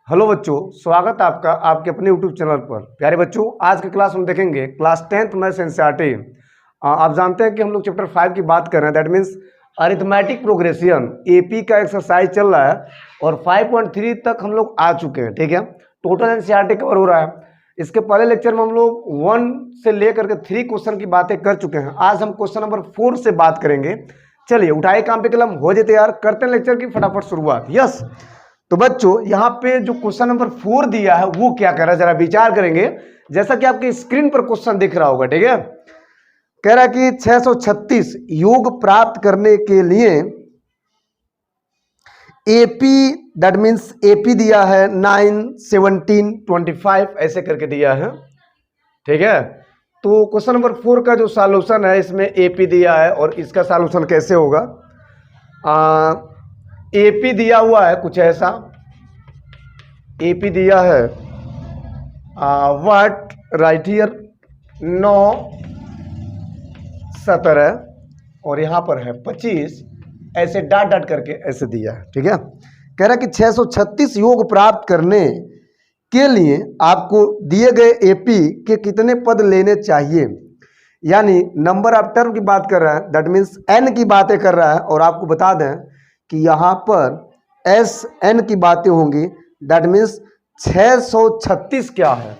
Hello बच्चों, स्वागत है आपका आपके अपने यूट्यूब चैनल पर। प्यारे बच्चों, आज के क्लास में देखेंगे क्लास 10th मैथ्स एनसीईआरटी। आप जानते हैं कि हम लोग चैप्टर 5 की बात कर रहे हैं, that means arithmetic progression. AP का एक्सरसाइज चल रहा है और 5.3 तक हम लोग आ चुके हैं। ठीक है, टोटल एनसीईआरटी कवर हो रहा है। इसके पहले लेक्चर में हम लोग 1 से लेकर के 3 क्वेश्चन की बातें कर चुके हैं। आज हम क्वेश्चन नंबर 4 से बात करेंगे। चलिए उठाए काम पे कलम, हो जाते यार, करते हैं लेक्चर की फटाफट शुरुआत। यस, तो बच्चों यहाँ पे जो क्वेश्चन नंबर 4 दिया है वो क्या कह रहा है, जरा विचार करेंगे। जैसा कि आपके स्क्रीन पर क्वेश्चन दिख रहा होगा, ठीक है। कह रहा है कि 636 योग प्राप्त करने के लिए एपी, दैट मीन्स एपी दिया है 9, 17, 25 ऐसे करके दिया है। ठीक है, तो क्वेश्चन नंबर 4 का जो सॉल्यूशन है, इसमें एपी दिया है और इसका सॉल्यूशन कैसे होगा। एपी दिया हुआ है कुछ ऐसा, एपी दिया है व्हाट राइट हियर 9, 17 और यहाँ पर है 25, ऐसे डाट डाट करके ऐसे दिया है। ठीक है, कह रहा है कि 636 योग प्राप्त करने के लिए आपको दिए गए एपी के कितने पद लेने चाहिए। यानी नंबर ऑफ टर्म की बात कर रहा है, दैट मीन्स एन की बातें कर रहा है। और आपको बता दें कि यहाँ पर एस एन की बातें होंगी, दैट मीन्स 636 क्या है,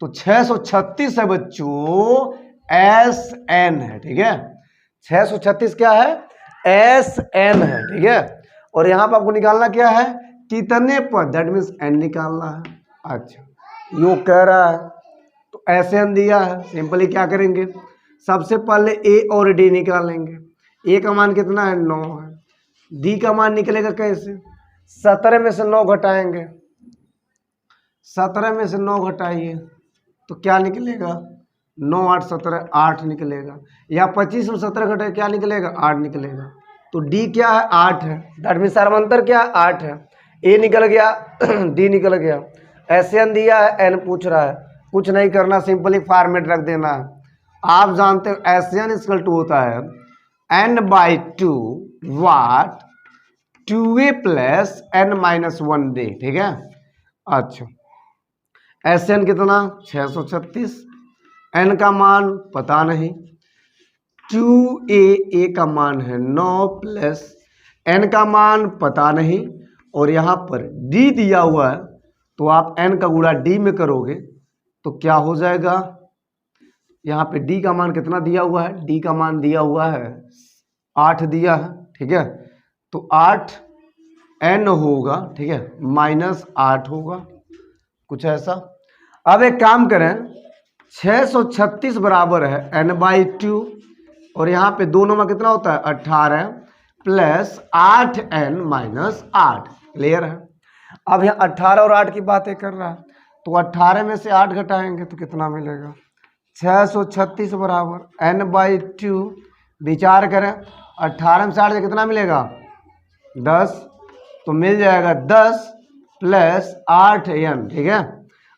तो 636 है बच्चों, एस एन है। ठीक है, 636 क्या है, एस एन है। ठीक है, और यहां पर आपको निकालना क्या है, कितने पद, दैट मीन्स एन निकालना है। अच्छा, योग कह रहा है तो एस एन दिया है, सिंपली क्या करेंगे, सबसे पहले ए और डी निकालेंगे। ए का मान कितना है, 9 है। डी का मान निकलेगा कैसे, 17 में से 9 घटाएंगे, 17 में से 9 घटाइए तो क्या निकलेगा, 9 8 17 8 निकलेगा। या 25 में 17 घटाए क्या निकलेगा, 8 निकलेगा। तो डी क्या है, 8 है। दैट मीन्स सार्वंतर क्या है, 8 है। ए निकल गया डी निकल गया। एस एन दिया है, एन पूछ रहा है, कुछ नहीं करना, सिंपली फॉर्मेट रख देना है। आप जानते हो एस एन इक्वल टू होता है n/2 वाट 2a प्लस n-1 d। ठीक है, अच्छा एस एन कितना 636, एन का मान पता नहीं, 2a का मान है 9 प्लस एन का मान पता नहीं, और यहाँ पर डी दिया हुआ है तो आप एन का गुणा डी में करोगे तो क्या हो जाएगा, यहाँ पे डी का मान कितना दिया हुआ है, डी का मान दिया हुआ है 8 दिया है। ठीक है, तो 8 एन होगा, ठीक है, -8 होगा, कुछ ऐसा। अब एक काम करें, 636 बराबर है n/2 और यहाँ पे दोनों में कितना होता है 18 प्लस 8n-8, क्लियर है। अब यहाँ 18 और 8 की बातें कर रहा है तो 18 में से 8 घटाएंगे तो कितना मिलेगा, 636 बराबर n/2, विचार करें 18 में से 8 से कितना मिलेगा 10, तो मिल जाएगा 10 प्लस 8n। ठीक है,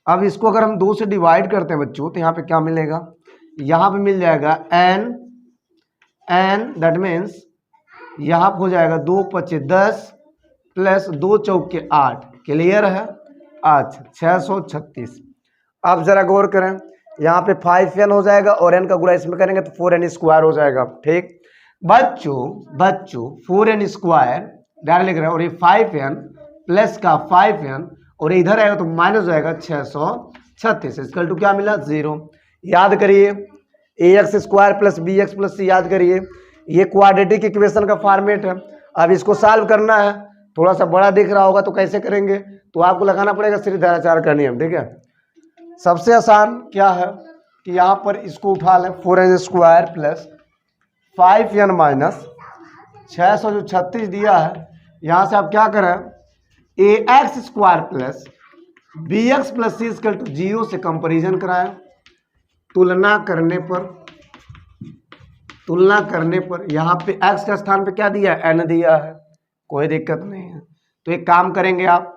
अब इसको अगर हम 2 से डिवाइड करते हैं बच्चों तो यहाँ पे क्या मिलेगा, यहाँ पे मिल जाएगा n, दैट मीन्स यहाँ पे हो जाएगा 2 × 5 = 10 प्लस 2 × 4 = 8, क्लियर है। अच्छा 636, अब जरा गौर करें, यहाँ पे 5n हो जाएगा और n का गुणा इसमें करेंगे तो 4n² हो जाएगा। ठीक बच्चों 4n² डायरेक्ट लिख रहे हैं, और ये 5n प्लस का 5n और इधर आएगा तो माइनस हो जाएगा 636, इसका टू क्या मिला 0। याद करिए ax² plus bx plus c, याद करिए ये क्वाड्रेटिक इक्वेशन का फॉर्मेट है। अब इसको सॉल्व करना है, थोड़ा सा बड़ा दिख रहा होगा तो कैसे करेंगे, तो आपको लगाना पड़ेगा श्रीधराचार्य का नियम। ठीक है, सबसे आसान क्या है कि यहाँ पर इसको उठा लें, 4n² प्लस 5n माइनस 636 दिया है, यहाँ से आप क्या करें, ax² plus bx plus c equal to 0 से कंपेरिजन कराएं। तुलना करने पर यहाँ पे x के स्थान पे क्या दिया है, n दिया है, कोई दिक्कत नहीं है। तो एक काम करेंगे, आप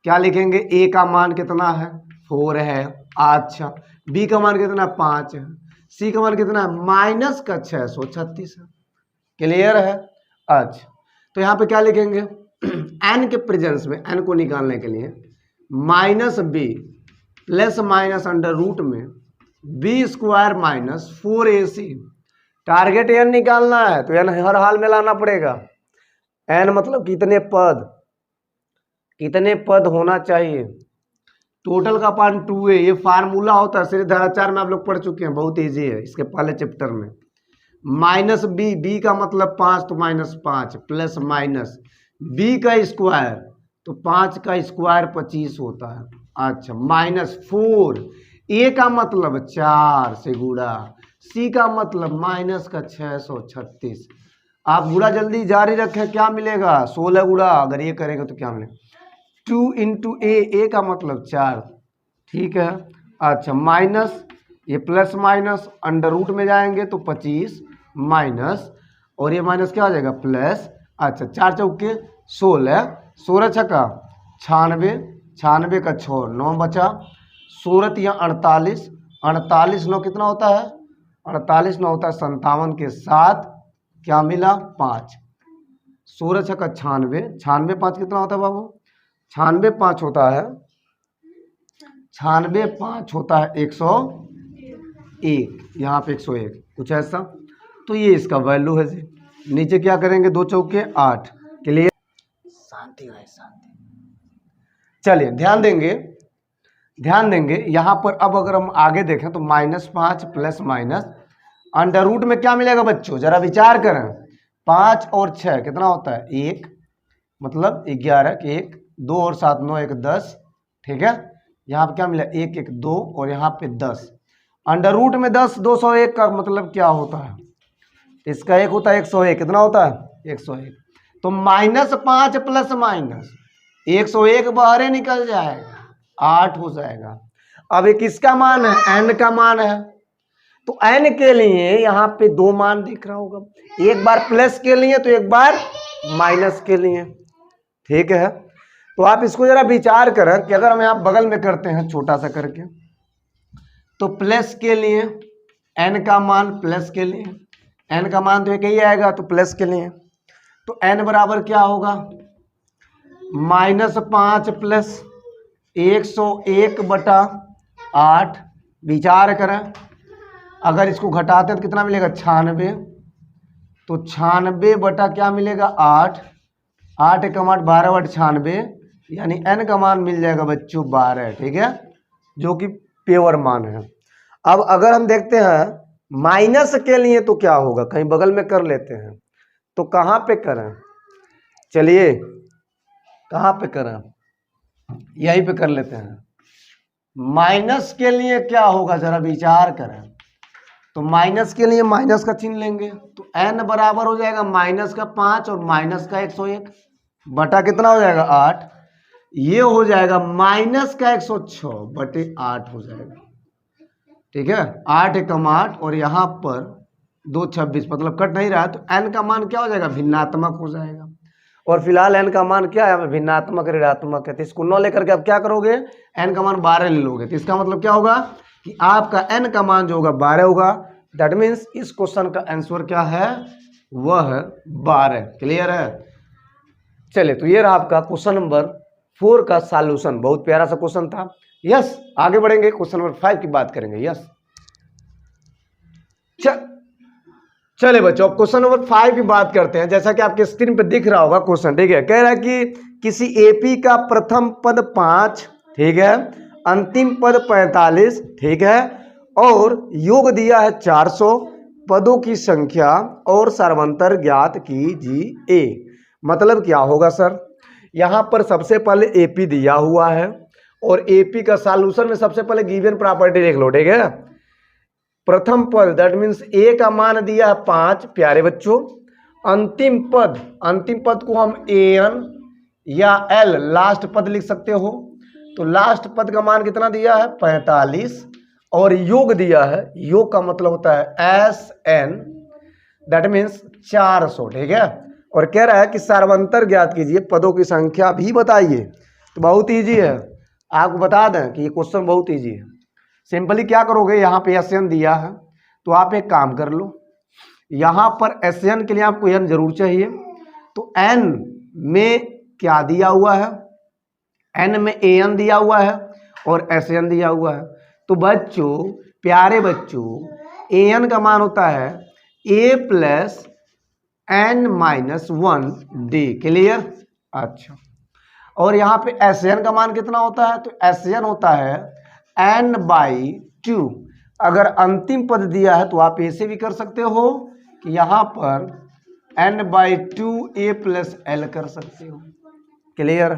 क्या लिखेंगे, a का मान कितना है 4 है, अच्छा b का मान कितना 5 है, c का मान कितना है -636 है, क्लियर है। अच्छा तो यहाँ पे क्या लिखेंगे, n के प्रेजेंस में, n को निकालने के लिए minus B plus minus under root में B square minus 4ac। Target n निकालना है तो एन हर हाल में लाना पड़ेगा। एन मतलब कितने पद होना चाहिए। टोटल का पान 2a, ये फार्मूला होता है सीधे धाराचार में आप लोग पढ़ चुके हैं, बहुत इजी है इसके पहले चैप्टर में। माइनस बी का मतलब 5 तो माइनस 5 प्लस माइनस बी का स्क्वायर तो 5 का स्क्वायर 25 होता है। अच्छा माइनस 4, ए का मतलब 4 से गुणा, सी का मतलब माइनस का 636। आप गुणा जल्दी जारी रखें, क्या मिलेगा 16 गुणा, अगर ये करेंगे तो क्या मिलेगा 2 इंटू ए का मतलब 4, ठीक है। अच्छा माइनस ये प्लस माइनस अंडर रूट में जाएंगे तो 25 माइनस और ये माइनस क्या हो जाएगा प्लस। अच्छा 4 चौके 16, 16 छक्का 96, 96 का 6 9 बचा, 16 या 48, 48 9 कितना होता है 48 9 होता है 57 के साथ क्या मिला 5, 16 छक्का 96, 96 5 कितना होता है बाबू 96 5 होता है 96 5 होता है 101, यहाँ पे 101 कुछ ऐसा। तो ये इसका वैल्यू है जी। नीचे क्या करेंगे 2 चौके 8, क्लियर। शांति रहे शांति। चलिए ध्यान देंगे यहाँ पर। अब अगर हम आगे देखें तो -5 प्लस माइनस अंडर रूट में क्या मिलेगा बच्चों, जरा विचार करें। 5 और 6 कितना होता है 1, मतलब 11 के 1 2 और 7 9 1 10, ठीक है। यहाँ पे क्या मिला 1 1 2 और यहाँ पे 10। अंडर रूट में 10 201 का मतलब क्या होता है, इसका 1 होता है 101, कितना होता है 101। तो -5 प्लस माइनस 101 बाहर निकल जाएगा 8 हो जाएगा। अब ये किसका मान है n का मान है, तो n के लिए यहाँ पे 2 मान दिख रहा होगा, एक बार प्लस के लिए तो एक बार माइनस के लिए, ठीक है। तो आप इसको जरा विचार करें कि अगर हम यहाँ बगल में करते हैं छोटा सा करके, तो प्लस के लिए n का मान प्लस के लिए n का मान तो एक ही आएगा तो प्लस के लिए, तो n बराबर क्या होगा -5 प्लस 101/8। विचार करें अगर इसको घटाते हैं तो कितना मिलेगा 96, तो 96 बटा क्या मिलेगा 8, 8 का मान 12/96, यानी n का मान मिल जाएगा बच्चों 12, ठीक है, जो कि प्योर मान है। अब अगर हम देखते हैं माइनस के लिए तो क्या होगा, कहीं बगल में कर लेते हैं, तो कहाँ पे करें, चलिए कहाँ पे करें, यहीं पे कर लेते हैं। माइनस के लिए क्या होगा जरा विचार करें, तो माइनस के लिए माइनस का चिन्ह लेंगे, तो n बराबर हो जाएगा -5 और माइनस का 101 बटा कितना हो जाएगा 8, ये हो जाएगा -106/8 हो जाएगा, ठीक है। 8 एकम 8 और यहाँ पर 2 26, मतलब कट नहीं रहा, तो n का मान क्या हो जाएगा भिन्नात्मक हो जाएगा। और फिलहाल n का मान क्या है भिन्नात्मक ऋणात्मक है, तो इसको 9 लेकर के आप क्या करोगे n का मान 12 ले लोगे, तो इसका मतलब क्या होगा कि आपका n का मान जो होगा 12 होगा। दैट मीन्स इस क्वेश्चन का आंसर क्या है वह 12, क्लियर है। चलिए तो ये रहा आपका क्वेश्चन नंबर 4 का सॉल्यूशन, बहुत प्यारा सा क्वेश्चन था। यस आगे बढ़ेंगे, क्वेश्चन नंबर 5 की बात करेंगे। यस चले बच्चों क्वेश्चन नंबर 5 की बात करते हैं। जैसा कि आपके स्क्रीन पे दिख रहा होगा क्वेश्चन, ठीक है, कह रहा है कि किसी एपी का प्रथम पद 5, ठीक है, अंतिम पद 45, ठीक है, और योग दिया है 400, पदों की संख्या और सर्वांतर ज्ञात कीजिए। मतलब क्या होगा सर, यहाँ पर सबसे पहले एपी दिया हुआ है और एपी का सॉल्यूशन में सबसे पहले गिवन प्रॉपर्टी देख लो, ठीक है। प्रथम पद दैट मीन्स ए का मान दिया है 5 प्यारे बच्चों, अंतिम पद को हम an या l लास्ट पद लिख सकते हो, तो लास्ट पद का मान कितना दिया है 45 और योग दिया है, योग का मतलब होता है SN दैट मीन्स 400, ठीक है। और कह रहा है कि सर्वांतर ज्ञात कीजिए, पदों की संख्या भी बताइए। तो बहुत इजी है, आपको बता दें कि ये क्वेश्चन बहुत इजी है। सिंपली क्या करोगे, यहाँ पे SN दिया है तो आप एक काम कर लो, यहाँ पर SN के लिए आपको n जरूर चाहिए, तो n में क्या दिया हुआ है n में an दिया हुआ है और Sn दिया हुआ है। तो बच्चों, प्यारे बच्चों, an का मान होता है a plus n minus 1d। Clear? अच्छा, और यहाँ पे Sn का मान कितना होता है? तो Sn होता है n/2। अगर अंतिम पद दिया है तो आप ऐसे भी कर सकते हो कि यहाँ पर n/2 a प्लस l कर सकते हो। क्लियर?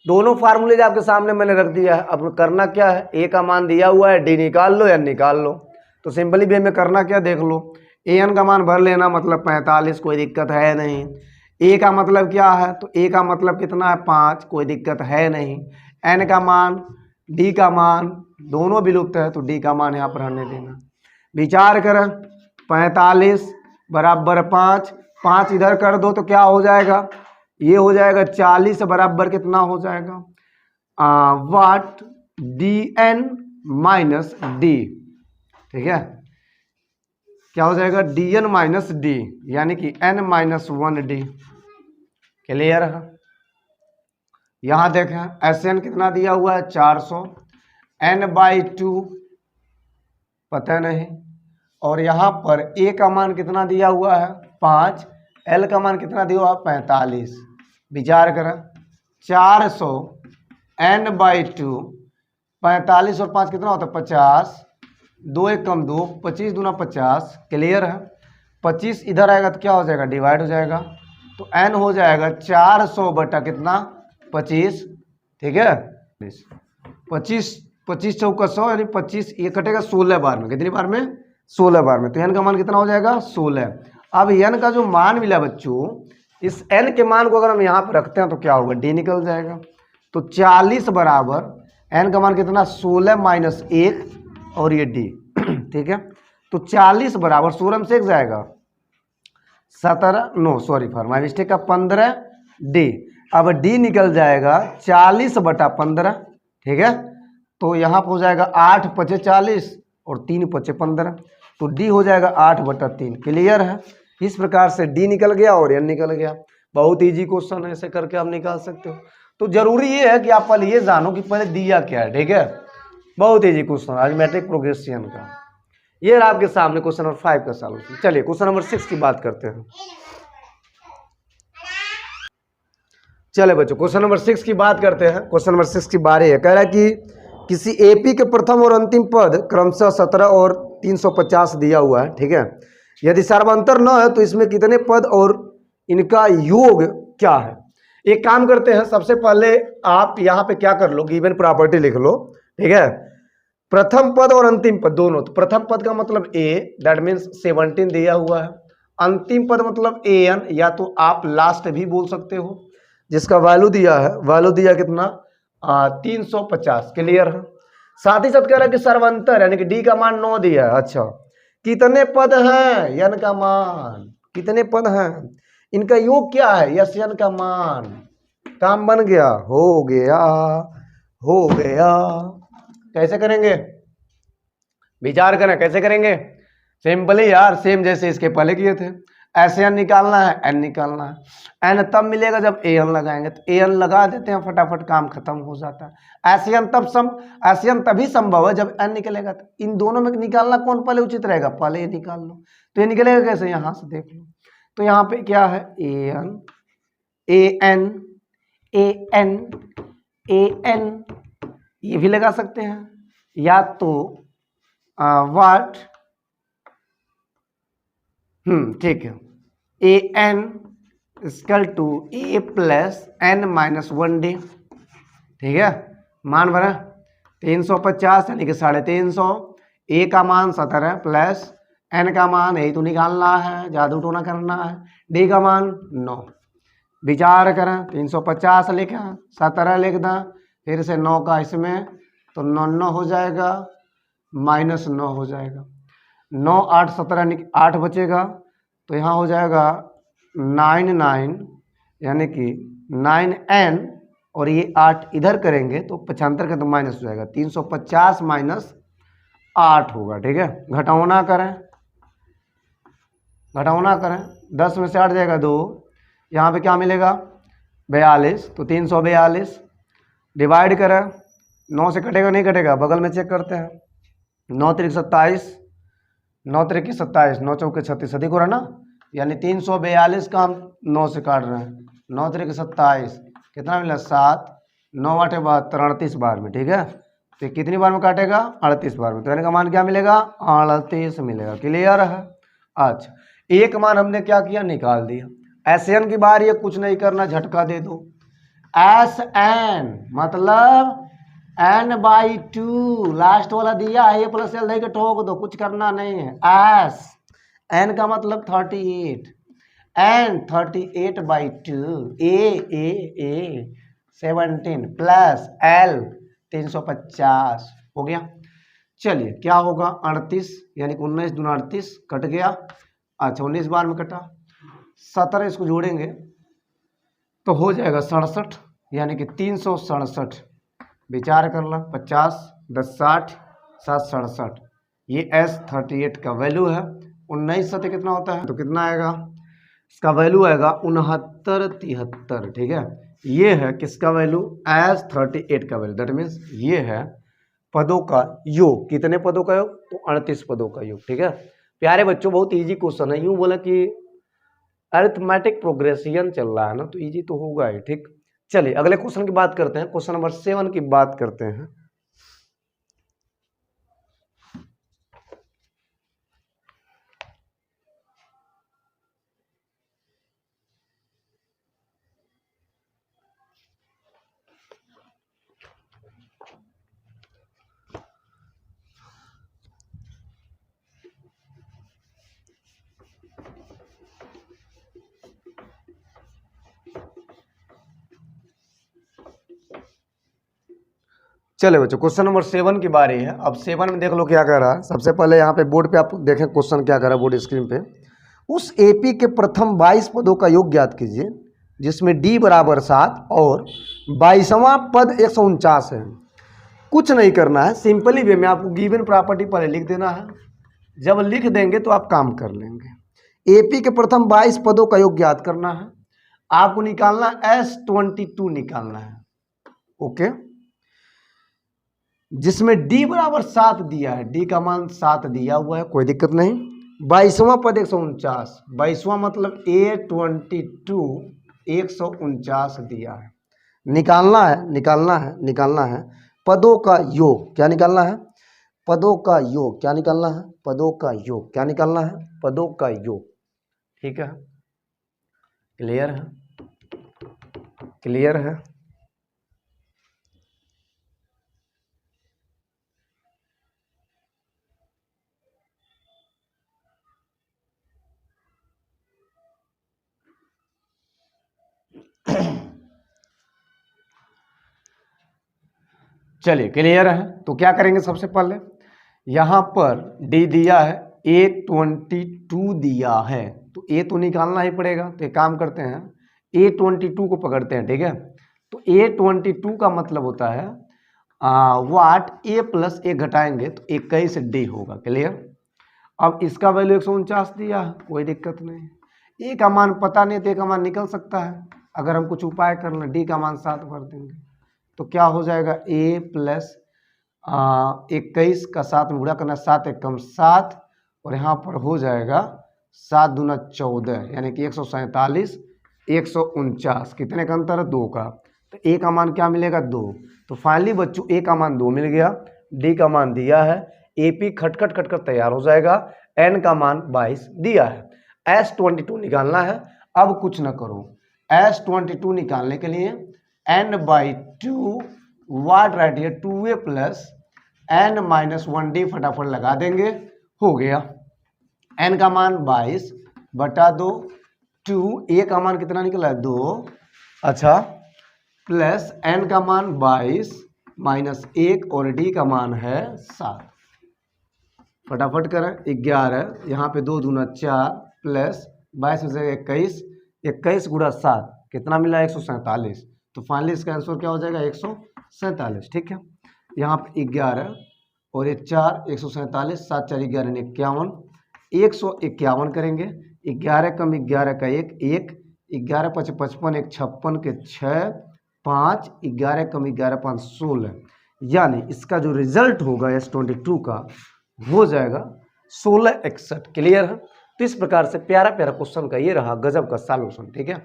दोनों फार्मूले आपके सामने मैंने रख दिया है। अब करना क्या है, a का मान दिया हुआ है, d निकाल लो, n निकाल लो। तो सिंपली वे में करना क्या, देख लो, an का मान भर लेना, मतलब 45, कोई दिक्कत है नहीं। a का मतलब क्या है, तो a का मतलब कितना है, 5, कोई दिक्कत है नहीं। n का मान, d का मान, दोनों विलुप्त है तो d का मान यहाँ पर रहने देना। विचार करें, 45 बराबर 5, 5 इधर कर दो तो क्या हो जाएगा, ये हो जाएगा 40 बराबर कितना हो जाएगा, वाट dn माइनस d। ठीक है, क्या हो जाएगा, dn माइनस d, यानी कि n माइनस 1d। क्लियर है? यहां देखें Sn कितना दिया हुआ है, 400, n/2 पता नहीं, और यहाँ पर a का मान कितना दिया हुआ है, 5, l का मान कितना दिया हुआ है, 45। विचार करें, 400 n/2, 45 और 5 कितना होता है, 50, 2 1 कम 2, 25 दूना 50। क्लियर है? 25 इधर आएगा तो क्या हो जाएगा, डिवाइड हो जाएगा, तो n हो जाएगा 400 बटा कितना, 25। ठीक है, 25 25 चौका 100, यानी 25, ये कटेगा 16 बार में। कितनी बार में, 16 बार में। तो n का मान कितना हो जाएगा, 16। अब n का जो मान मिला बच्चों, इस n के मान को अगर हम यहाँ पर रखते हैं तो क्या होगा, d निकल जाएगा। तो 40 बराबर n का मान कितना, 16 माइनस 1, और ये d। ठीक है, तो 40 बराबर 16 से 1 जाएगा, 17, no sorry for my mistake का 15d। अब d निकल जाएगा 40 बटा 15। ठीक है, तो यहाँ पर हो जाएगा 8 पचे 40 और 3 पचे 15, तो d हो जाएगा 8 बटा 3। क्लियर है? इस प्रकार से d निकल गया और n निकल गया। बहुत इजी क्वेश्चन है, ऐसे करके आप निकाल सकते हो। तो जरूरी ये है कि आप पहले ये जानो कि पहले दिया क्या है। ठीक है, बहुत इजी क्वेश्चन आज मैट्रिक प्रोग्रेशन का। ये रहा आपके सामने क्वेश्चन नंबर 5 का सॉल्यूशन। चलिए क्वेश्चन नंबर 6 की बात करते हैं। चले बच्चों, क्वेश्चन नंबर 6 की बात करते हैं। क्वेश्चन नंबर 6 की बारे है, कह रहा है कि किसी एपी के प्रथम और अंतिम पद क्रमशः 17 और 350 दिया हुआ है। ठीक है, यदि सर्वांतर न है तो इसमें कितने पद और इनका योग क्या है। एक काम करते हैं, सबसे पहले आप यहाँ पे क्या कर लो, गिवन प्रॉपर्टी लिख लो। ठीक है, प्रथम पद और अंतिम पद दोनों। तो प्रथम पद का मतलब a, दैट मीन्स 17 दिया हुआ है। अंतिम पद मतलब an, या तो आप लास्ट भी बोल सकते हो, जिसका वैल्यू दिया है, वैल्यू दिया कितना, 350। क्लियर है? साथ ही साथ कह रहा है कि सर्वांतर, यानी कि d का मान 9 दिया है। अच्छा, कितने पद हैं, n का मान, कितने पद हैं, इनका योग क्या है, यस n का मान। काम बन गया, हो गया, हो गया। कैसे करेंगे, विचार करें कैसे करेंगे। सिंपली यार, सेम जैसे इसके पहले किए थे। ऐसे n निकालना है, n निकालना है। n तब मिलेगा जब an लगाएंगे, तो an लगा देते हैं, फटाफट काम खत्म हो जाता है। ऐसे n तभी संभव है जब n निकलेगा। तो इन दोनों में निकालना कौन पहले उचित रहेगा, पहले ये निकाल लो। तो ये निकलेगा कैसे, यहाँ से देख लो। तो यहाँ पे क्या है, an, ये भी लगा सकते हैं, या तो वाट, ठीक है, an equal to a plus n minus 1d। ठीक है, मान भरा 350 यानी कि 350, a का मान 17 प्लस n का मान यही तो निकालना है, जादू टोना करना है, d का मान 9। विचार करें, 350 लिखा, 17 लिख दें, फिर से 9 का इसमें, तो 9 9 हो जाएगा, माइनस 9 हो जाएगा। 9 8 17 8 बचेगा, तो यहाँ हो जाएगा 9 9, यानी कि 9n, और ये 8 इधर करेंगे तो 75 का तो माइनस हो जाएगा, 350 माइनस 8 होगा। ठीक है, घटावना करें, घटावना करें, 10 में से 8 जाएगा 2, यहाँ पे क्या मिलेगा 42, तो 342, डिवाइड करें, 9 से कटेगा नहीं कटेगा, बगल में चेक करते हैं। 9 त्रिक 27, 9 त्रिक 27, 9 चौके 36, अधिक हो रहा है ना, यानी 342 का हम 9 से काट रहे हैं। 9 त्रिक 27 कितना मिला 7, 9 8 72, 38 बार में, ठीक है। तो कितनी बार में काटेगा 38 बार में, तो यानी का मान क्या मिलेगा 38 मिलेगा। क्लियर है। अच्छा एक मान हमने क्या किया निकाल दिया। एस एन की बार ये कुछ नहीं करना, झटका दे दो। एस एन मतलब n/2 लास्ट वाला दिया है, ए प्लस एल दे के ठोक दो, कुछ करना नहीं है। एस एन का मतलब 38, एन 38/2, ए 17 प्लस एल 350 हो गया। चलिए क्या होगा 38 यानी कि 19 दूना 38 कट गया। अच्छा 19 बार में कटा, 17 इसको जोड़ेंगे तो हो जाएगा 67 यानी कि 367। विचार कर ला 50 10 60 7 67, ये S38 का वैल्यू है। 19 सत्य कितना होता है तो कितना आएगा, इसका वैल्यू आएगा 69 73, ठीक है। ये है किसका वैल्यू S38 का वैल्यू, दैट मीन्स ये है पदों का योग। कितने पदों का योग तो 38 पदों का योग, ठीक है। प्यारे बच्चों बहुत इजी क्वेश्चन है, यूं बोला कि अरिथमेटिक प्रोग्रेशन चल रहा है ना, तो इजी तो होगा ही, ठीक। चलिए अगले क्वेश्चन की बात करते हैं, क्वेश्चन नंबर 7 की बात करते हैं। चले बच्चों क्वेश्चन नंबर 7 की बारी है। अब 7 में देख लो क्या कह रहा है। सबसे पहले यहाँ पे बोर्ड पे आप देखें क्वेश्चन क्या कह रहा है बोर्ड स्क्रीन पे। उस एपी के प्रथम 22 पदों का योग ज्ञात कीजिए जिसमें डी बराबर 7 और 22वां पद 149 है। कुछ नहीं करना है, सिंपली वे में आपको गिवन प्रॉपर्टी पहले लिख देना है, जब लिख देंगे तो आप काम कर लेंगे। एपी के प्रथम 22 पदों का योग ज्ञात करना है, आपको निकालना S22 निकालना है, ओके। जिसमें d बराबर 7 दिया है, d का मान 7 दिया हुआ है, कोई दिक्कत नहीं। 22वां पद 149, 22वां मतलब A22 149 दिया है। निकालना है पदों का योग। क्या निकालना है पदों का योग, क्या निकालना है पदों का योग, क्या निकालना है पदों का योग, ठीक है। क्लियर है, क्लियर है। चलिए क्लियर है। तो क्या करेंगे सबसे पहले यहां पर डी दिया है, A22 दिया है, तो ए तो निकालना ही पड़ेगा। तो एक काम करते हैं A22 को पकड़ते हैं, ठीक है। तो A22 का मतलब होता है वाट A प्लस ए घटाएंगे तो 21 डी होगा। क्लियर। अब इसका वैल्यू 149 दिया है, कोई दिक्कत नहीं। ए का मान पता नहीं तो ए का मान निकल सकता है, अगर हम कुछ उपाय कर लें। डी का मान 7 भर देंगे तो क्या हो जाएगा ए प्लस 21 का 7 में गुणा करना, 7 एकम 7 और यहाँ पर हो जाएगा 7 दूना 14 यानी कि 147 149, कितने का अंतर है 2 का। तो ए का मान क्या मिलेगा 2। तो फाइनली बच्चों ए का मान 2 मिल गया, डी का मान दिया है, एपी खटखट खटखट तैयार हो जाएगा। एन का मान 22 दिया है। S22 निकालना है। अब कुछ ना करो, S22 निकालने के लिए n/2 वाट राइट है 2a प्लस n-1d फटाफट लगा देंगे, हो गया। n का मान 22 बटा 2, 2 a का मान कितना निकला 2, अच्छा, प्लस n का मान 22 माइनस 1 और d का मान है 7। फटाफट करें 11, यहाँ पे 2 दूना 4 प्लस 22 में से 21, 21 गुणा 7 कितना मिला 147। तो फाइनली इसका आंसर क्या हो जाएगा 147, ठीक है। यहाँ पे 11 और ये 4 147, 7 4 11 51, 151 करेंगे। 11 कम 11 का 1 1, 11 5 55 1 56 के 6 5, 11 कम 11 5 16, यानी इसका जो रिजल्ट होगा S22 का हो जाएगा 1661। क्लियर है। तो इस प्रकार से प्यारा प्यारा क्वेश्चन का ये रहा गजब का सॉल्यूशन। ठीक है,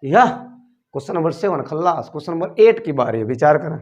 यह क्वेश्चन नंबर 7 खल्लास। क्वेश्चन नंबर 8 की बारी है, विचार करें।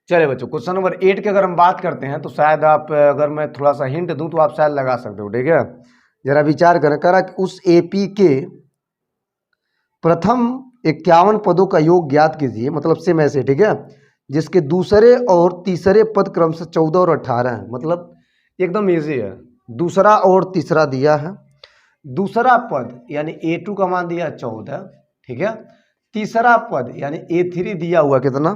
चलिए बच्चों, क्वेश्चन नंबर 8 की अगर हम बात करते हैं तो शायद आप, अगर मैं थोड़ा सा हिंट दूं तो आप शायद लगा सकते हो। ठीक है, जरा विचार करें। करा कि उस एपी के प्रथम 51 पदों का योग ज्ञात कीजिए, मतलब सेम ऐसे। ठीक है, जिसके दूसरे और तीसरे पद क्रम से 14 और 18 है। मतलब एकदम इजी है। दूसरा और तीसरा दिया है, दूसरा पद यानी A2 का मान दिया 14। ठीक है, तीसरा पद यानी A3 दिया हुआ कितना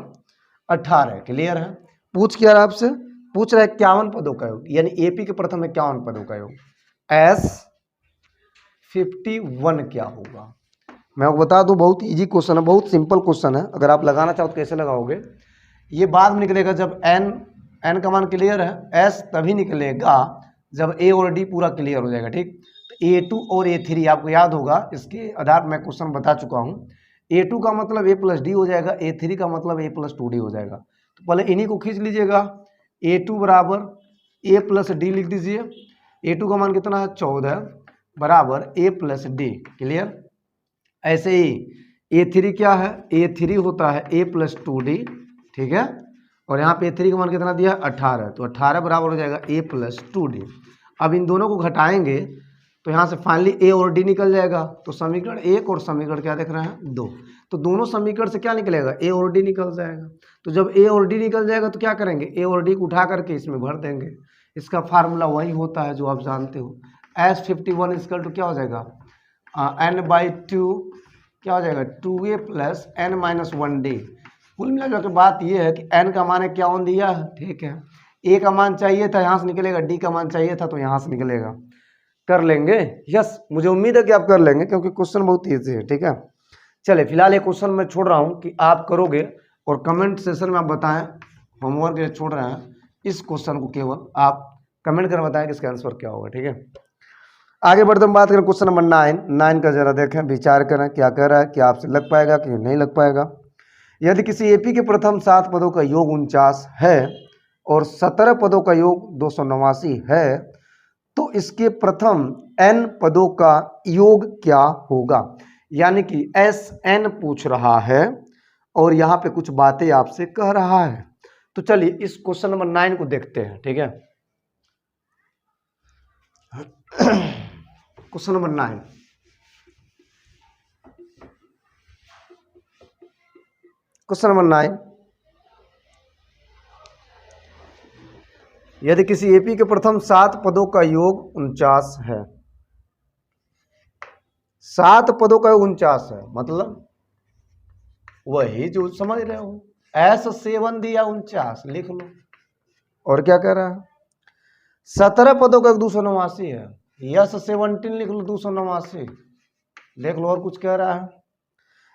18। क्लियर है। पूछ क्या रहा आपसे, पूछ रहा है 51 पदों का योग, यानी एपी के प्रथम 51 पदों का योग S51 क्या होगा। मैं आपको बता दूं, बहुत इजी क्वेश्चन है, बहुत सिंपल क्वेश्चन है। अगर आप लगाना चाहो तो कैसे लगाओगे, ये बाद में निकलेगा जब n का मान क्लियर है। s तभी निकलेगा जब a और d पूरा क्लियर हो जाएगा। ठीक, तो A2 और A3 आपको याद होगा, इसके आधार पर मैं क्वेश्चन बता चुका हूँ। A2 का मतलब a प्लस डी हो जाएगा, A3 का मतलब a प्लस 2d हो जाएगा। तो पहले इन्हीं को खींच लीजिएगा। A2 बराबर a प्लस डी लिख दीजिए। A2 का मान कितना है 14 बराबर a प्लस डी। क्लियर। ऐसे ही A3 क्या है, A3 होता है a प्लस 2d। ठीक है, और यहाँ पे A3 का मान कितना दिया 18, तो 18 बराबर हो जाएगा a प्लस 2d। अब इन दोनों को घटाएंगे तो यहाँ से फाइनली a और d निकल जाएगा। तो समीकरण 1 और समीकरण क्या देख रहे हैं 2, तो दोनों समीकरण से क्या निकलेगा a और d निकल जाएगा। तो जब a और d निकल जाएगा तो क्या करेंगे, a और d को उठा करके इसमें भर देंगे। इसका फार्मूला वही होता है जो आप जानते हो, S51 इक्वल टू क्या हो जाएगा n/2 क्या हो जाएगा 2a plus n minus 1d। कुल मिला के बात ये है कि n का मान है क्या दिया है। ठीक है, a का मान चाहिए था यहाँ से निकलेगा, d का मान चाहिए था तो यहाँ से निकलेगा। कर लेंगे, यस मुझे उम्मीद है कि आप कर लेंगे क्योंकि क्वेश्चन बहुत ईजी है। ठीक है, चलिए फिलहाल ये क्वेश्चन मैं छोड़ रहा हूँ कि आप करोगे, और कमेंट सेशन में आप बताएं, होमवर्क ये छोड़ रहे हैं इस क्वेश्चन को, केवल आप कमेंट कर बताएं कि इसका आंसर क्या होगा। ठीक है, आगे बढ़ते हम बात करें क्वेश्चन नंबर 9 का। जरा देखें, विचार करें क्या कह रहा है, कि आपसे लग पाएगा कि नहीं लग पाएगा। यदि किसी एपी के प्रथम 7 पदों का योग 49 है और 17 पदों का योग 289 है, तो इसके प्रथम n पदों का योग क्या होगा। यानी कि Sn पूछ रहा है और यहाँ पे कुछ बातें आपसे कह रहा है। तो चलिए इस क्वेश्चन नंबर 9 को देखते हैं। ठीक है, क्वेश्चन नंबर 9, क्वेश्चन नंबर 9, यदि किसी एपी के प्रथम 7 पदों का योग 49 है, 7 पदों का योग 49 है, मतलब वही जो समझ रहे हो, S7 दिया 49 लिख लो। और क्या कह रहा है 17 पदों का योग 289 है, S17 लिख लो 289 देख लो। और कुछ कह रहा है,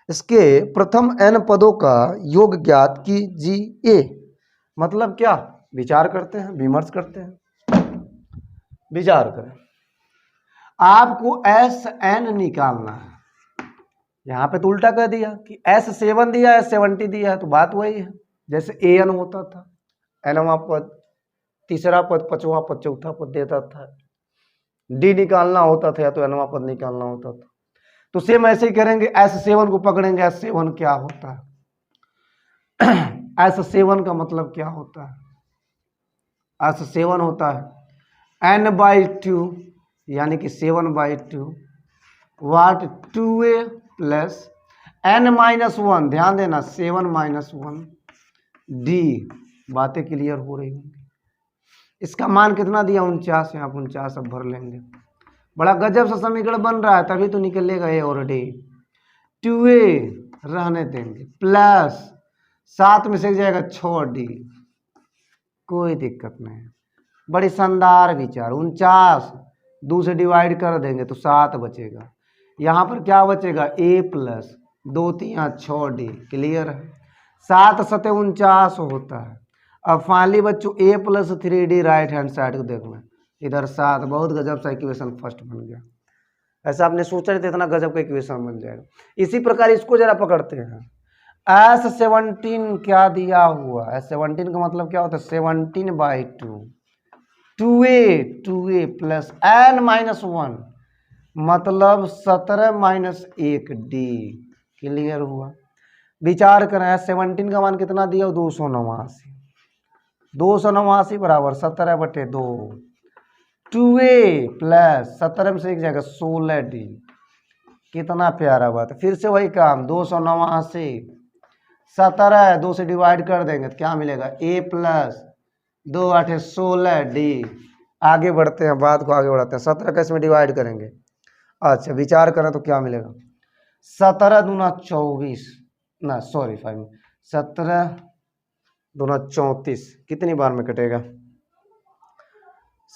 इसके प्रथम n पदों का योग ज्ञात कीजिए। मतलब क्या, विचार करते हैं, विमर्श करते हैं, विचार करें। आपको Sn निकालना है, यहाँ पे तो उल्टा कर दिया कि S7 दिया S70 दिया है, तो बात वही है जैसे an होता था, nवां पद, तीसरा पद, पांचवां पद, चौथा पद देता था, d निकालना होता था या तो nवां पद निकालना होता था। तो सेम ऐसे ही करेंगे, S7 को पकड़ेंगे, S7 क्या होता है S7 का मतलब क्या होता है, S7 होता है n/2 यानी कि 7/2 वाट 2a प्लस n-1, ध्यान देना 7-1 डी। बातें क्लियर हो रही होंगी। इसका मान कितना दिया 49, यहाँ पर 49 अब भर लेंगे। बड़ा गजब सा समीकरण बन रहा है, तभी तो निकलेगा ए और डी। 2a रहने देंगे प्लस 7 में से जाएगा 6d, कोई दिक्कत नहीं। बड़ी शानदार विचार। 49 2 से डिवाइड कर देंगे तो 7 बचेगा। यहाँ पर क्या बचेगा a प्लस 2 3 6d। क्लियर है। 7 7 49 होता है। अब फाइनली बच्चों a plus 3d right hand side को देखना, इधर 7। बहुत गजब सा इक्वेशन फर्स्ट बन गया। ऐसा आपने सोचा नहीं था इतना गजब का इक्वेशन बन जाएगा। इसी प्रकार इसको जरा पकड़ते हैं। S17 क्या दिया हुआ है? S17 का मतलब क्या होता है? 17/2 2a प्लस n-1 मतलब 17-1d। क्लियर हुआ। विचार करें S17 का मान कितना दिया? 289। 289 बराबर 17/2। 2a प्लस 17 में से एक जगह 16d। कितना प्यारा बात है। फिर से वही काम, 289 17 2 से डिवाइड कर देंगे तो क्या मिलेगा? a plus 2 8 16d। आगे बढ़ते हैं, बात को आगे बढ़ाते हैं। 17 का इसमें डिवाइड करेंगे। अच्छा विचार करें तो क्या मिलेगा? 17 दूना 24 ना, सॉरी 5, 17 दूना 34। कितनी बार में कटेगा?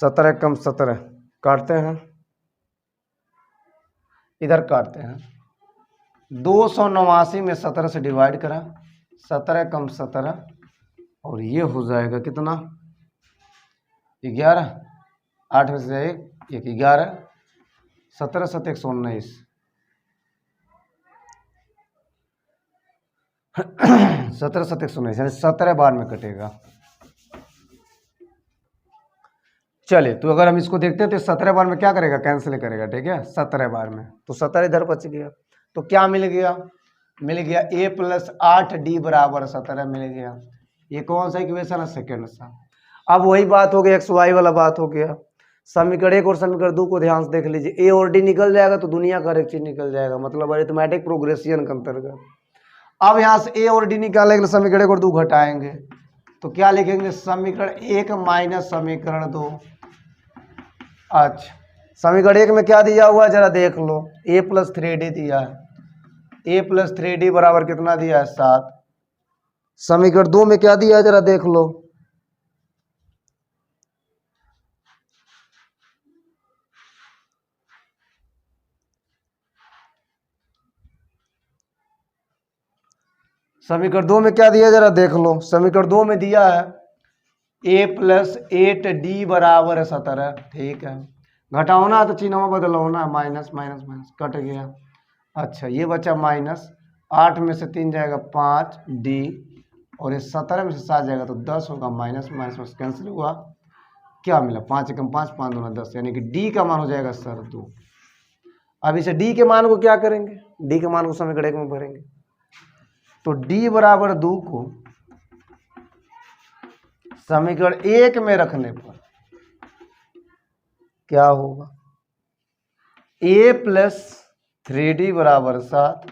17 कम 17 काटते हैं, इधर काटते हैं। 289 में 17 से डिवाइड करा, 17 कम 17 और ये हो जाएगा कितना? 11। 8 में से 1 11। 17 7 119। 17 7 119 यानी 17 बार में कटेगा। चलिए तो अगर हम इसको देखते हैं तो 17 बार में क्या करेगा? कैंसिल करेगा। ठीक है, 17 बार में तो 17 इधर बच गया। तो क्या मिल गया? मिल गया a प्लस 8d बराबर 17 मिल गया। ये कौन सा इक्वेशन है? सेकेंड सा। अब वही बात हो गया, एक्स वाई वाला बात हो गया। समीकरण 1 और समीकरण 2 को ध्यान से देख लीजिए। a और d निकल जाएगा तो दुनिया का हर एक चीज निकल जाएगा, मतलब अरिथमेटिक प्रोग्रेशन के अंतर्गत। अब यहाँ से a और d निकालेंगे, समीकरण 1 और 2 घटाएंगे तो क्या लिखेंगे? समीकरण 1 माइनस समीकरण 2। अच्छा समीकरण 1 में क्या दिया हुआ है जरा देख लो। a प्लस 3d दिया है। a प्लस 3d बराबर कितना दिया है? 7। समीकरण 2 में क्या दिया है जरा देख लो। समीकरण 2 में क्या दिया जरा देख लो। समीकरण 2 में दिया है a प्लस 8d बराबर 17। ठीक है, घटाओना है तो चिन्ह बदलना है, माइनस माइनस माइनस कट गया। अच्छा ये बचा माइनस, 8 में से 3 जाएगा 5d और ये 17 में से 7 जाएगा तो 10 होगा। माइनस माइनस माइनस कैंसिल हुआ, क्या मिला? 5 एकम 5 5 दूना 10, यानी कि d का मान हो जाएगा सर 2। अब इसे d के मान को क्या करेंगे? d के मान को समीकरण 1 में भरेंगे तो d बराबर 2 को समीकरण 1 में रखने पर क्या होगा? a प्लस 3d बराबर 7।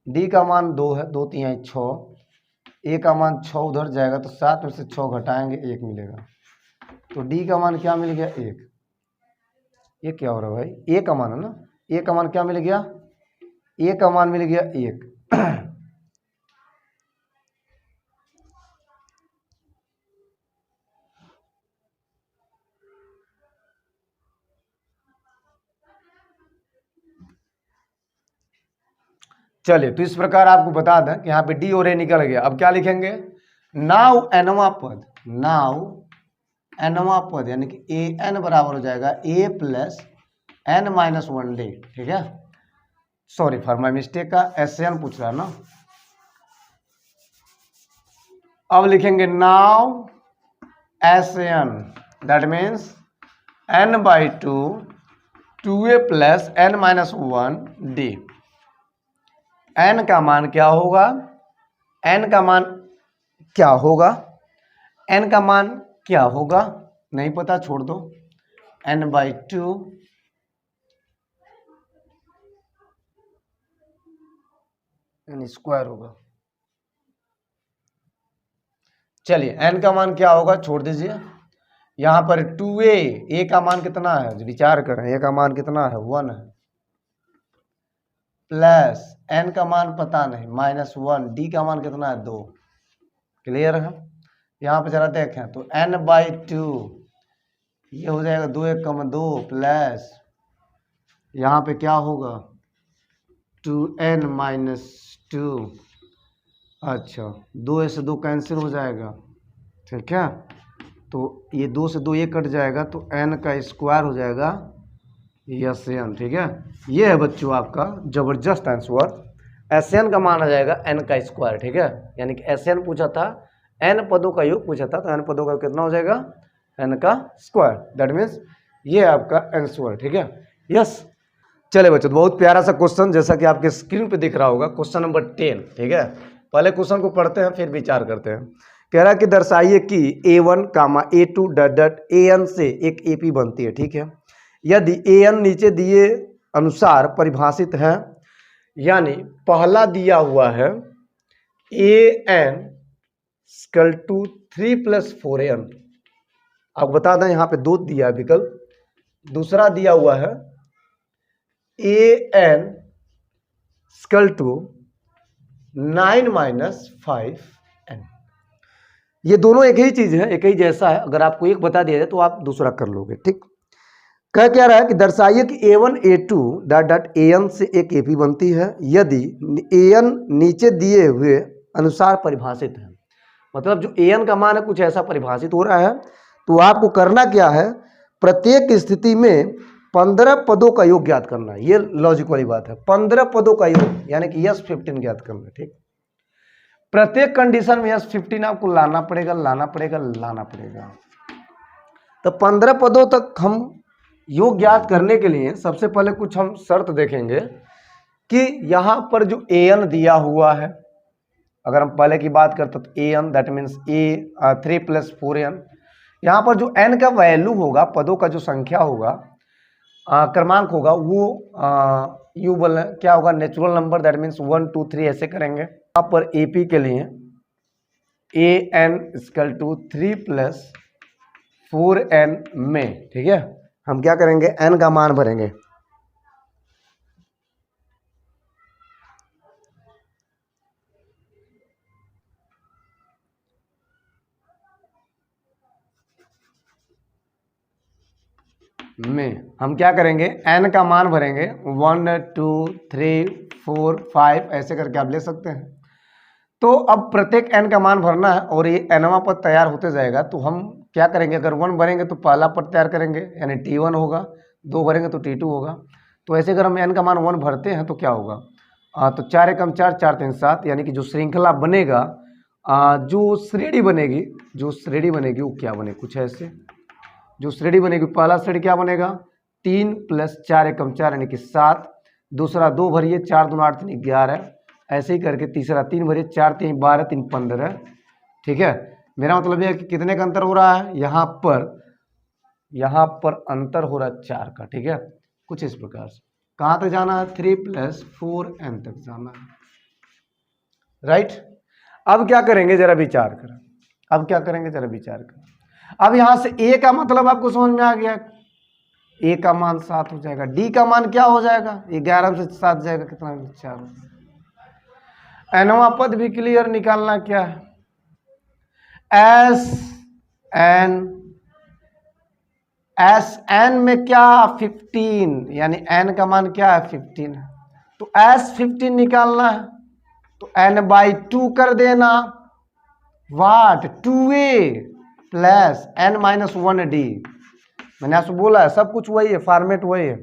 d का मान 2 है, 2 3 6। a का मान 6 उधर जाएगा तो 7 में से 6 घटाएंगे 1 मिलेगा। तो d का मान क्या मिल गया? 1। ये क्या हो रहा है भाई? a का मान है ना, a का मान क्या मिल गया? a का मान मिल गया 1। चलिए तो इस प्रकार आपको बता दें कि यहाँ पे डी और ए निकल गया। अब क्या लिखेंगे? नाउ एनवा पद, नाउ एनवा पद यानी कि ए एन बराबर हो जाएगा ए प्लस एन माइनस 1d। ठीक है, सॉरी फॉर माई मिस्टेक का एस एन पूछ रहा है ना। अब लिखेंगे now S N, that means n/2 2a plus N minus 1d। n का मान क्या होगा? n का मान क्या होगा? n का मान क्या होगा? नहीं पता, छोड़ दो। n/2 . यानी स्क्वायर होगा। चलिए n का मान क्या होगा छोड़ दीजिए, यहाँ पर 2a, a का मान कितना है विचार करें, a का मान कितना है 1 है, प्लस n का मान पता नहीं -1, d का मान कितना है 2। क्लियर है? यहाँ पे जरा देखें तो n/2 ये हो जाएगा 2 1 कम 2 प्लस यहाँ पे क्या होगा 2n-2। अच्छा 2 से 2 कैंसिल हो जाएगा, ठीक है, तो ये 2 से 2 ये कट जाएगा तो n का स्क्वायर हो जाएगा SN। ठीक है, ये है बच्चों आपका जबरदस्त आंसर। SN का मान आ जाएगा n का स्क्वायर। ठीक है, यानी कि SN पूछा था, n पदों का योग पूछा था, तो n पदों का योग कितना हो जाएगा n का स्क्वायर। दैट मीन्स ये है आपका आंसर। ठीक है, यस। चले बच्चों, बहुत प्यारा सा क्वेश्चन जैसा कि आपके स्क्रीन पे दिख रहा होगा, क्वेश्चन नंबर 10। ठीक है, पहले क्वेश्चन को पढ़ते हैं फिर विचार करते हैं। कह रहा है कि दर्शाइए कि A1, A2 dot dot AN से एक AP बनती है। ठीक है, यदि AN नीचे दिए अनुसार परिभाषित है, यानी पहला दिया हुआ है AN = 3 + 4AN। आपको बता दें यहाँ पे 2 दिया है विकल्प। दूसरा दिया हुआ है AN = 9 - 5N। ये दोनों एक ही चीज है, एक ही जैसा है। अगर आपको एक बता दिया जाए तो आप दूसरा कर लोगे। ठीक, कह क्या रहा है कि दर्शाइए कि A1 A2 dot dot AN से एक AP बनती है, यदि AN नीचे दिए हुए अनुसार परिभाषित है। मतलब जो AN का मान है कुछ ऐसा परिभाषित हो रहा है, तो आपको करना क्या है, प्रत्येक स्थिति में 15 पदों का योग ज्ञात करना है। ये लॉजिक वाली बात है, 15 पदों का योग यानी कि S15 ज्ञात करना। ठीक, प्रत्येक कंडीशन में S15 आपको लाना पड़ेगा, लाना पड़ेगा, लाना पड़ेगा। तो 15 पदों तक हम योग ज्ञात करने के लिए सबसे पहले कुछ हम शर्त देखेंगे कि यहाँ पर जो AN दिया हुआ है, अगर हम पहले की बात करते तो AN that means A 3 + 4N। यहाँ पर जो n का वैल्यू होगा, पदों का जो संख्या होगा, क्रमांक होगा, वो यू बोल क्या होगा नेचुरल नंबर, दैट मीन्स 1 2 3 ऐसे करेंगे। यहाँ पर AP के लिए AN = 3 + 4N में, ठीक है, हम क्या करेंगे n का मान भरेंगे। में हम क्या करेंगे n का मान भरेंगे 1 2 3 4 5 ऐसे करके आप ले सकते हैं। तो अब प्रत्येक n का मान भरना है और ये nवां पद तैयार होते जाएगा। तो हम क्या करेंगे, अगर 1 भरेंगे तो पहला पद तैयार करेंगे यानी T1 होगा, 2 भरेंगे तो T2 होगा। तो ऐसे अगर हम n का मान 1 भरते हैं तो क्या होगा, तो 4 एकम 4 4 3 7, यानी कि जो श्रृंखला बनेगा, जो श्रेणी बनेगी वो क्या बने, कुछ ऐसे जो श्रेणी बनेगी, पहला श्रेणी क्या बनेगा 3 + 4 एकम 4 यानी कि 7, दूसरा 2 भरिए 4 दूनी 8 3 11, ऐसे ही करके तीसरा 3 भरिए 4 3 12 3 15। ठीक है, मेरा मतलब यह है कि कितने का अंतर हो रहा है, यहाँ पर अंतर हो रहा है 4 का। ठीक है, कुछ इस प्रकार से कहाँ तक जाना है 3 + 4N तक जाना है। राइट, अब क्या करेंगे जरा विचार करें, अब यहां से A का मतलब आपको समझ में आ गया, A का मान 7 हो जाएगा, D का मान क्या हो जाएगा 11 से 7 जाएगा, कितना 4। nवां पद भी क्लियर निकालना क्या है, SN में क्या 15, यानी n का मान क्या है 15 है, तो S15 निकालना है तो n/2 कर देना, वाट 2A + n-1D। मैंने आपसे बोला है सब कुछ वही है, फॉर्मेट वही है।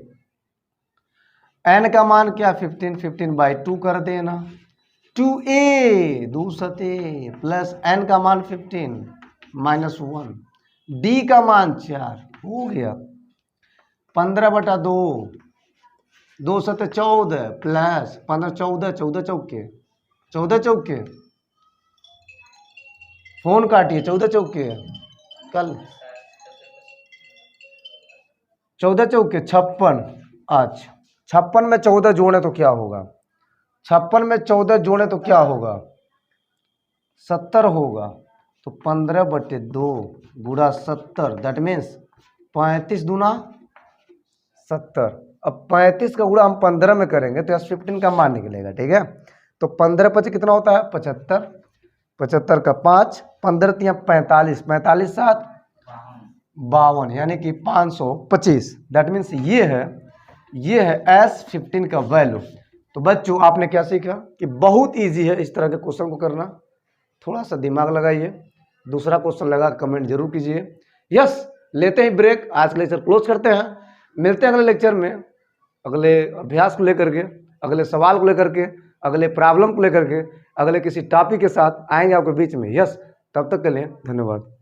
n का मान क्या 15, 15/2 कर देना, 2A 2 सते प्लस n का मान 15 -1, D का मान 4 हो गया, 15/2, 2 सते 14 प्लस 15 14 14 चौके 14 चौके, फोन काटिए 14 चौके कल 14 चौके 56। अच्छा 56 में 14 जोड़े तो क्या होगा 56 में 14 जोड़े तो क्या होगा, 70 होगा। तो 15/2 गुणा 70, दैट मीन्स 35 दूना 70। अब 35 का गुणा हम 15 में करेंगे तो यहाँ 15 का मान निकलेगा, ठीक है। तो 15×5 कितना होता है, 75, 75 का 5, 15 45, 45 7 52, यानी कि 525। दैट मीन्स ये है S15 का वैल्यू। तो बच्चों आपने क्या सीखा कि बहुत इजी है इस तरह के क्वेश्चन को करना, थोड़ा सा दिमाग लगाइए। दूसरा क्वेश्चन लगा कमेंट जरूर कीजिए। यस, लेते हैं ब्रेक, आज का लेक्चर क्लोज करते हैं। मिलते हैं अगले लेक्चर में, अगले अभ्यास को लेकर के, अगले सवाल को लेकर के, अगले प्रॉब्लम को लेकर के, अगले किसी टॉपिक के साथ आएंगे आपके बीच में। यस, तब तक के लिए धन्यवाद।